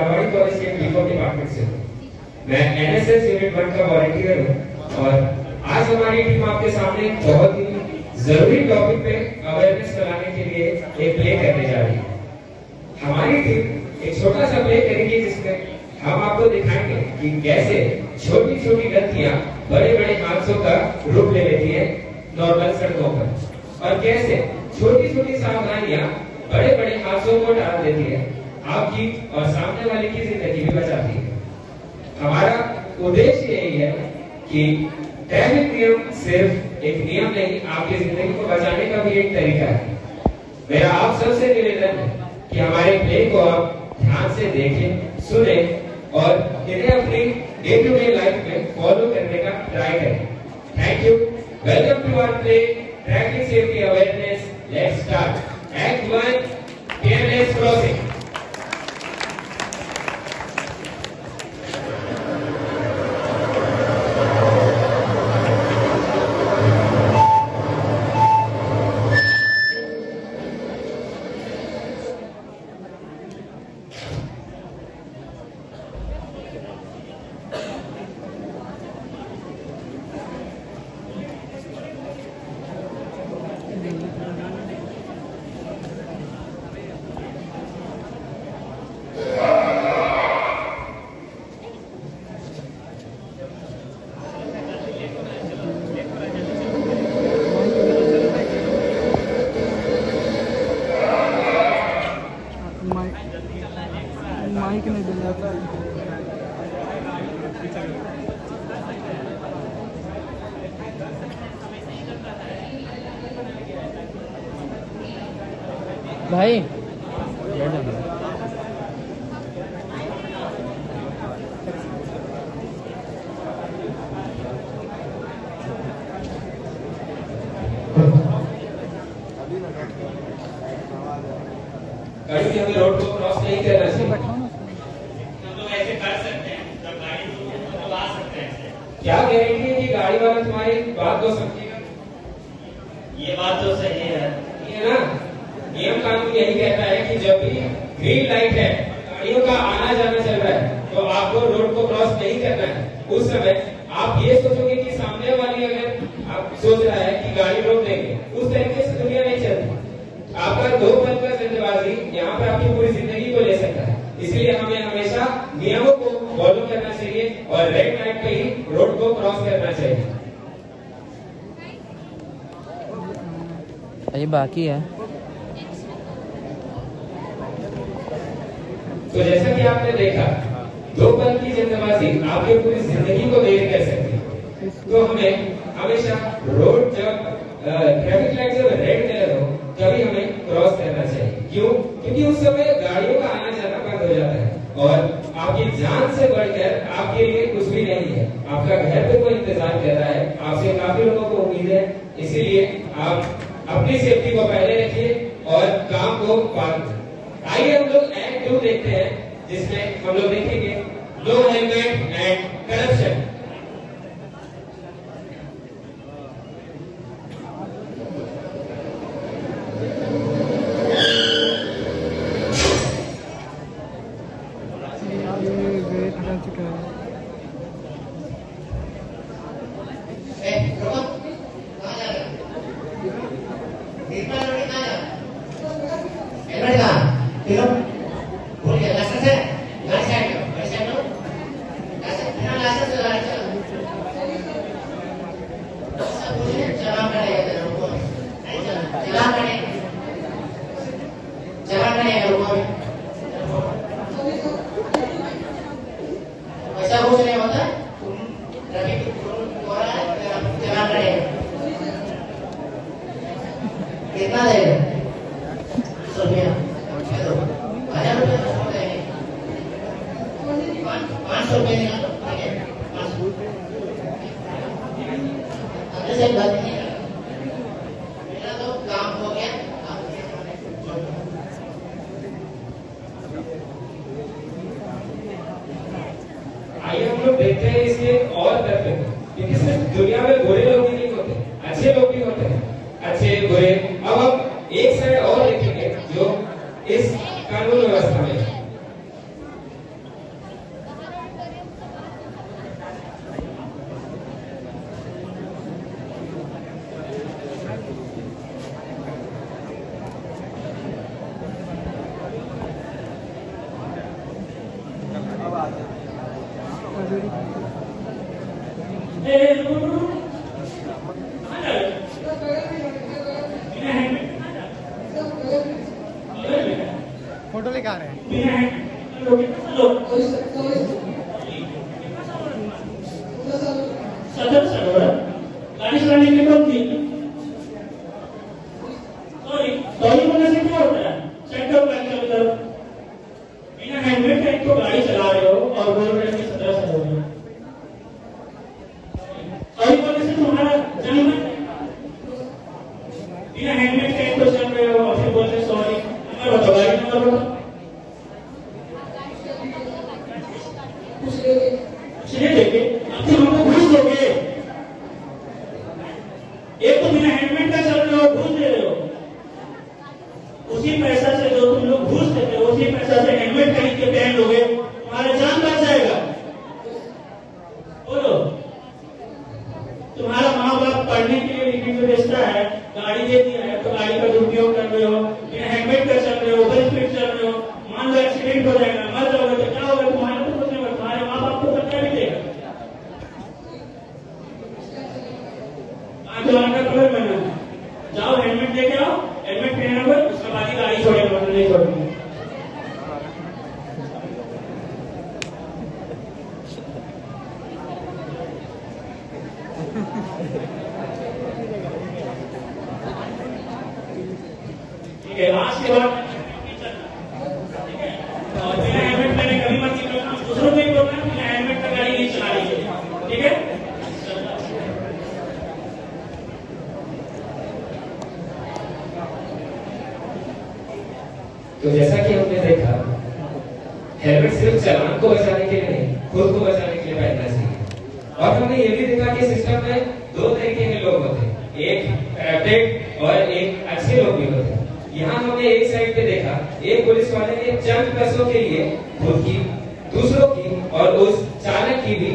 Ramwadi college के BCom department से हूँ। मैं एनएसएस यूनिट 1 का वॉलंटियर हूँ और आज हमारी टीम आपके सामने एक बहुत ही जरूरी टॉपिक पे अवेयरनेस फैलाने के लिए एक प्ले करने जा रही है। हमारी टीम एक छोटा सा प्ले करेगी जिसमें हम आपको दिखाएंगे कि कैसे छोटी छोटी गलतियां बड़े बड़े हादसों का रूप ले लेती है नॉर्मल सड़कों पर, और कैसे छोटी छोटी सावधानियां बड़े बड़े हादसों को टाल देती है, आपकी और सामने वाले की जिंदगी भी बचाती है। हमारा उद्देश्य यही है कि ट्रैफिक नियम सिर्फ एक नियम नहीं, आपकी जिंदगी को बचाने का भी एक तरीका है। मेरा आप सबसे निवेदन है कि हमारे प्ले को आप ध्यान से देखें, सुने और इन्हें अपनी डे टू डे लाइफ में फॉलो करने का ट्राई करें। Thank you. Welcome to our play traffic safety awareness. Let's start. Act 1 careless crossing. Mike नहीं देना भाई। कभी हमें रोड को क्रॉस नहीं करना चाहिए। हम लोग ऐसे कर सकते हैं, जब गाड़ी तो आ सकते हैं। क्या गारंटी है कि गाड़ी वाला तुम्हारी बात को समझेगा? ये बात तो सही है। ये ना नियम कानून यही कहता है कि जब भी ग्रीन लाइट है, गाड़ियों का आना जाना चल रहा है, तो आपको रोड को क्रॉस नहीं करना है। उस समय आप ये सोचोगे कि सामने वाली अगर आप सोच रहा है कि गाड़ी रोक देंगे, उस तरीके से दुनिया नहीं चलती। आपका 2 पल का जल्दबाजी यहाँ पे आपकी पूरी जिंदगी को ले सकता है। इसलिए हमें हमेशा नियमों को फॉलो करना चाहिए और रेड लाइट पे ही रोड को क्रॉस करना चाहिए। ये बाकी है। तो जैसा कि आपने देखा, 2 पल की जल्दबाजी आपकी पूरी जिंदगी को देर कर सकती है। तो हमें हमेशा रोड जब ट्रैफिक लाइट जब रेड कलर हो तभी हमें क्रॉस करना चाहिए। क्यों? क्योंकि उस समय गाड़ियों का आना जाना बंद हो जाता है और आपकी जान से बढ़कर आपके लिए कुछ भी नहीं है। आपका घर पे कोई इंतजार कर रहा है, आपसे काफी लोगों को उम्मीद है। इसीलिए आप अपनी सेफ्टी को पहले रखिए और काम को बाद में। आइए हम लोग एक्ट 2 देखते हैं, जिसमें हम लोग देखेंगे नो हेलमेट एंड करप्शन। कितना देगा? 100 रुपया। 500 रुपये निकालो, ठीक है? 500। हमने से गलती नहीं करा, मेरा तो काम हो गया। आइए हम लोग देखते हैं इसके और तथ्य, क्योंकि सिर्फ दुनिया में बुरे लोग ही नहीं होते, अच्छे लोग भी होते हैं। अच्छे बुरे। अब हम एक साइड और देखेंगे जो इस कानून व्यवस्था में। लेके आ रहे हैं। बिना हेलमेट लोगे कितना लोग 17 साल हो रहा गाड़ी चलाने के लिए कम थी सॉरी बोलने से क्या होता है चेक करो गाड़ी चालू करो बिना हेलमेट का एक तो गाड़ी चला रहे हो और बोल रहे हो कि 17 साल हो गए सॉरी बोलने से तुम्हारा जन्म बिना हेलमेट का एक तो चल रहे हो और फिर बोल रहे सॉरी नंबर बताओ गाड़ी नंबर बताओ कुछ नहीं देंगे अब तुम हमको घूस दोगे एक तो बिना हेलमेट का चल रहे हो घूस दे रहे हो उसी पैसा से जो तुम लोग घूस देते हो उसी पैसा से हेलमेट खरीद के पहन लोगे तुम्हारा जान बच जाएगा बोलो तुम्हारा माँ बाप पढ़ने के लिए लिखने में भेजता है गाड़ी दे दिया है तो गाड़ी का दुरुपयोग कर रहे हो बिना हेलमेट का चल रहे हो ओवर स्पीड चल रहे हो मान लो एक्सीडेंट हो जाएगा मर जाओगे तो क्या होगा तुम्हारा तो कुछ नहीं होगा तुम्हारे माँ बाप को खर्चा भी देगा 5 लाख का कवर बना जाओ हेलमेट लेके आओ हेलमेट पहना हुआ उसके बाद ही गाड़ी छोड़ेगा मतलब नहीं छोड़ेंगे ठीक है आज के बाद ठीक है और बिना हेलमेट मैंने कभी मत निकलना दूसरों को ही बोलना बिना हेलमेट का गाड़ी नहीं चलानी चाहिए ठीक है तो जैसा कि हमने देखा हेलमेट सिर्फ चालान को बचाने के लिए नहीं खुद को बचाने के लिए पहनना चाहिए और हमने ये भी देखा कि सिस्टम में 2 तरीके के लोग होते हैं एक करप्टेड और एक अच्छे लोग भी होते हैं यहाँ हमने एक साइड पे देखा एक पुलिस वाले ने चंद पैसों के लिए खुद की दूसरों की और उस चालक की भी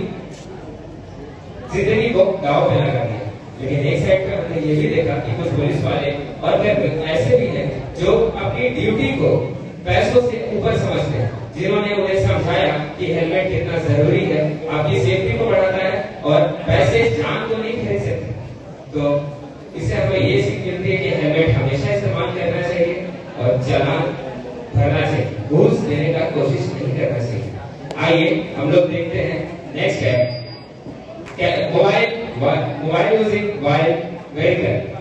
जिंदगी को दांव पे लगा दिया लेकिन एक साइड पे हमने ये भी देखा कि कुछ पुलिस वाले और ऐसे भी हैं जो अपनी ड्यूटी को पैसों से ऊपर समझते हैं जिन्होंने उन्हें समझाया कि हेलमेट कितना जरूरी है आपकी सेफ्टी को बढ़ाता है और पैसे जान तो नहीं खरीद सकते तो इससे हमें ये सीख मिलती है कि हेलमेट हमेशा इस्तेमाल करना चाहिए और चालान भरना चाहिए घूस देने का कोशिश नहीं करना चाहिए आइए हम लोग देखते हैं नेक्स्ट है मोबाइल यूजिंग व्हाइल व्हीकल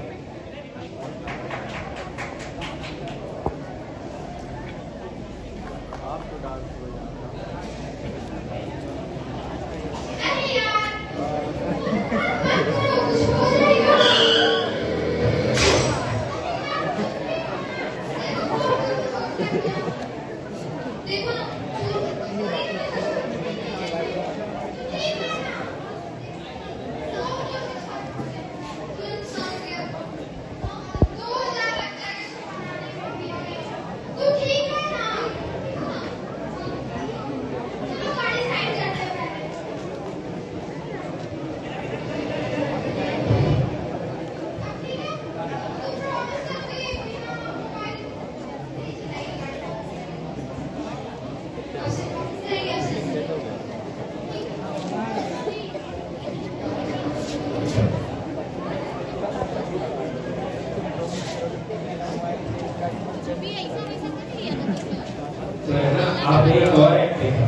आपने एक और ऐप देखा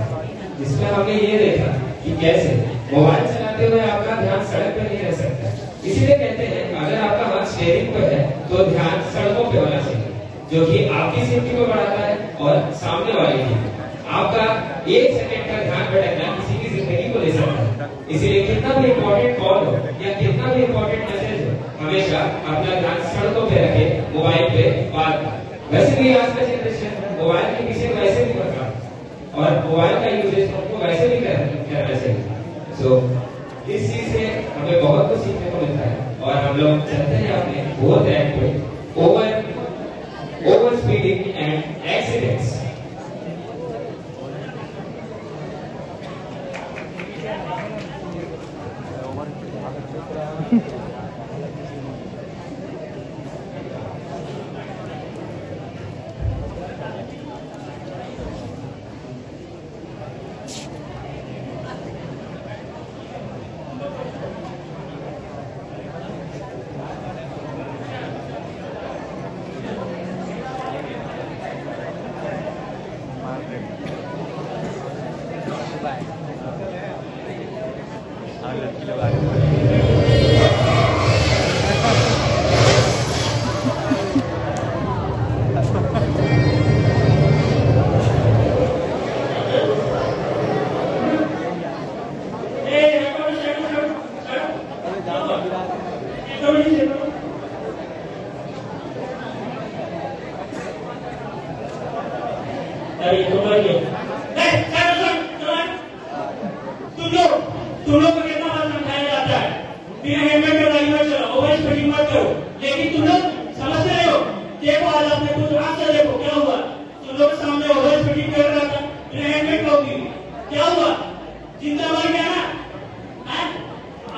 जिसमें हमने ये देखा कि कैसे मोबाइल चलाते हुए आपका ध्यान सड़क पर नहीं रह सकता इसीलिए कहते हैं अगर आपका हाथ स्टीयरिंग पर है तो ध्यान सड़कों पे होना चाहिए जो कि आपकी सेफ्टी को बढ़ाता है और सामने वाले की आपका 1 सेकंड का ध्यान भटकना किसी की जिंदगी को ले सकता है इसीलिए कितना भी इम्पोर्टेंट कॉल हो या कितना भी इम्पोर्टेंट मैसेज हो हमेशा अपना ध्यान सड़कों पे रखे मोबाइल पे बात वैसे भी आज का जनरेशन मोबाइल के पीछे वैसे भी पड़ रहा और मोबाइल का यूजेज हमको वैसे भी करना चाहिए सो इस चीज से हमें बहुत कुछ सीखने को मिलता है और हम लोग चलते हैं अपने फोर्थ एक्ट पे ओवर स्पीडिंग एंड एक्सीडेंट्स लेकिन तुम लोग समझ रहे हो। देखो आज आपने कुछ आंख से देखो क्या हुआ। तुम लोग के सामने ओवर स्पीडिंग कर रहा था, बिना हेलमेट का होगी, क्या हुआ? जिंदा मर गया ना।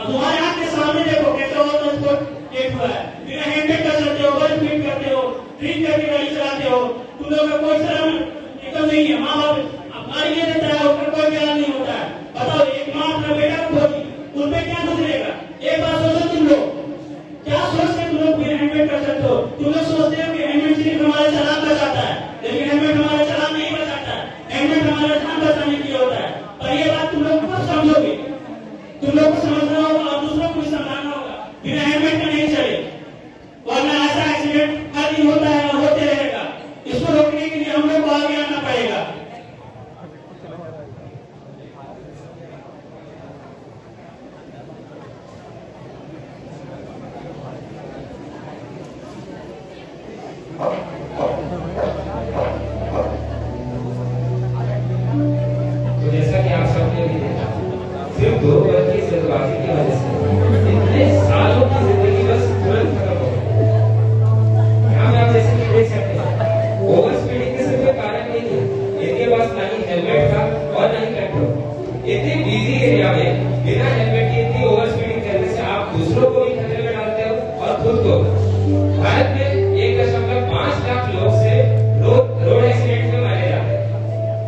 तुम्हारे आंख के सामने देखो कैसे ओवर स्पीड हुआ है। बिना हेलमेट का चलते हो, ओवर स्पीड करते हो, ड्रिंक करके गाड़ी चलाते हो। तुम लोग का कोई शर्म एकदम नहीं है। माँ बाप अब गाड़ी ले देता है, उसका कोई ज्ञान नहीं होता है। बताओ, एक माँ अपना बेटा को खोजी, उन पे क्या गुजरेगा? एक बात सोचो तुम लोग, क्या सोच के तुम लोग बिना हेलमेट कर सकते हो? तुम लोग सोचते हो कि हेलमेट सिर्फ हमारे चालान बचाता है, लेकिन हेलमेट हमारा चालान नहीं बचाता है। हेलमेट हमारा जान बचाने के लिए होता है। पर ये बात तुम लोग कब समझोगे? तुम लोग को समझना होगा और दूसरों को भी समझाना होगा। बिना हेलमेट का नहीं चले, वरना ऐसा एक्सीडेंट हर दिन होता है और होते रहेगा। इसको रोकने के लिए हम लोग को आगे आना पड़ेगा। तो जैसा कि आप सबने भी देखा, सिर्फ 2 पल की जल्दबाजी की वजह से इतने सालों की जिंदगी बस तुरंत खत्म हो गई। यहाँ पे आप जैसे कि देख सकते हैं, ओवर स्पीडिंग के सिर्फ कारण नहीं है, इनके पास ना ही हेलमेट था और ना ही कंट्रोल। इतने बिजी एरिया में बिना हेलमेट के इतनी ओवर स्पीडिंग करने से आप दूसरों को भी खतरे में डालते हो और खुद को। भारत में 1.5 लाख लोग से रोड एक्सीडेंट में मारे जाते हैं,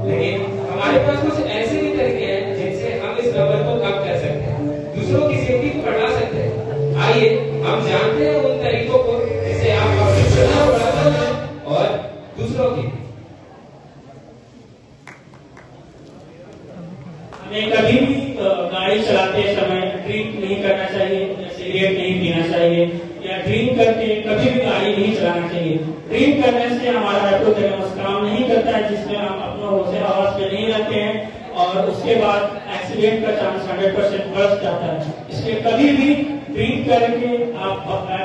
लेकिन हमारे पास कुछ ऐसे भी तरीके हैं जिनसे हम इस नंबर को कम कर सकते हैं, दूसरों की सेफ्टी को बढ़ा सकते हैं। आइए हम जानते हैं उन तरीकों को जिससे आप अपनी सुरक्षा बढ़ा सकते हैं और दूसरों की। हमें कभी भी गाड़ी चलाते समय ड्रिंक नहीं करना चाहिए, सिगरेट नहीं पीना चाहिए, या ड्रिंक करके कभी भी गाड़ी नहीं चलाना चाहिए। ड्रिंक करने से हमारा हाइपोथैलेमस काम नहीं करता है, जिसमें हम अपना होश आवाज पे नहीं रखते हैं और उसके बाद एक्सीडेंट का चांस 100% बढ़ जाता है। इसलिए कभी भी ड्रिंक करके आप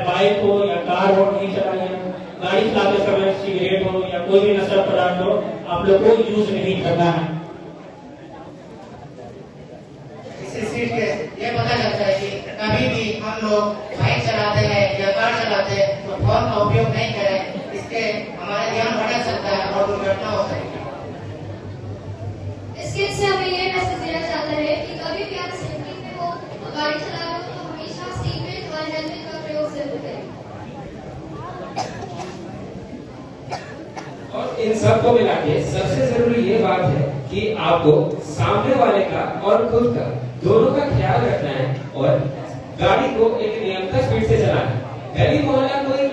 बाइक हो या कार हो नहीं चलाइए। गाड़ी चलाते समय सिगरेट हो या कोई भी नशा पदार्थ हो आप लोग को यूज नहीं करना है। ये पता लगता है कि कभी भी हम लोग बाइक चलाते हैं या कार चलाते हैं तो फोन का उपयोग नहीं करें। इससे हमारा ध्यान भटक सकता है और दुर्घटना हो सकती है। इसके से हमें ये मैसेज देना चाहता है कि कभी भी आप सेफ्टी में हो तो गाड़ी चला रहे हो तो हमेशा सीट बेल्ट और हेलमेट का प्रयोग जरूर करें। और इन सबको मिला के सबसे जरूरी ये बात है कि आपको सामने वाले का और खुद का दोनों का ख्याल रखना है और गाड़ी को एक नियंत्रित स्पीड से चलाना है। गली मोहल्ला कोई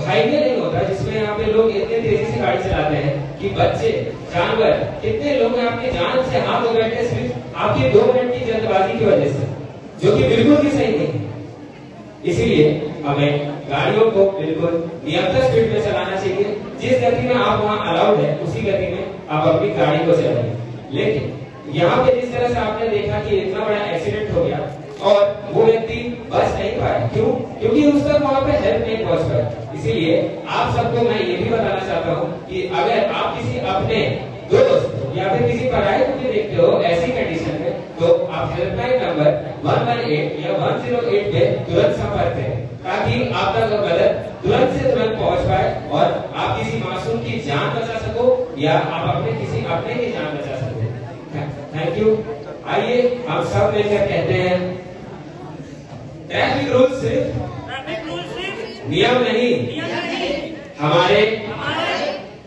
हाईवे नहीं होता जिसमें यहाँ पे लोग इतने तेजी से गाड़ी चलाते हैं कि बच्चे, जानवर, कितने लोग आपकी जान से हाथ धो बैठे सिर्फ आपकी 2 मिनट की जल्दबाजी की वजह से, जो कि बिल्कुल भी सही नहीं। इसीलिए हमें गाड़ियों को बिल्कुल नियंत्रित स्पीड में चलाना चाहिए। जिस गति में आप वहाँ अलाउड है उसी गति में आप अपनी गाड़ी को चलाइए। लेकिन यहाँ पे जिस तरह से आपने देखा कि इतना बड़ा एक्सीडेंट हो गया और वो व्यक्ति बच नहीं पाया, क्यों? क्योंकि उस तक वहाँ पे हेल्प नहीं पहुंच पाई। इसीलिए आप सबको मैं ये भी बताना चाहता हूँ कि अगर आप किसी अपने दोस्त या फिर किसी पराये को भी देखते हो ऐसी कंडीशन में, तो आप हेल्पलाइन नंबर 118 या 108 पे तुरंत संपर्क करें ताकि आप तक मदद तुरंत से तुरंत पहुंच पाए और आप किसी मासूम की जान बचा सको या आप अपने किसी अपने की जान बचा सको। Thank you. आइए हम सब मिलकर कहते हैं, ट्रैफिक रूल सिर्फ नियम नहीं, हमारे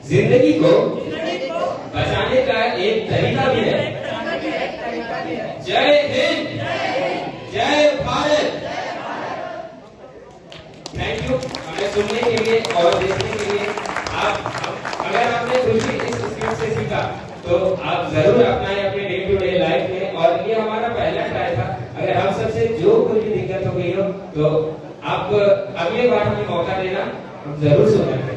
जिंदगी को बचाने का एक तरीका भी है। जय हिंद, जय भारत। थैंक यू हमें सुनने के लिए और देखने के लिए। अगर आपने कुछ भी इस स्क्रिप्ट से सीखा तो आप जरूर अपनाएं अपने डे टू डे लाइफ में। और ये हमारा पहला ट्राई था। अगर हम सबसे जो कोई भी दिक्कत हो गई हो तो आप अगले बार हमें मौका देना, हम जरूर सुनेंगे।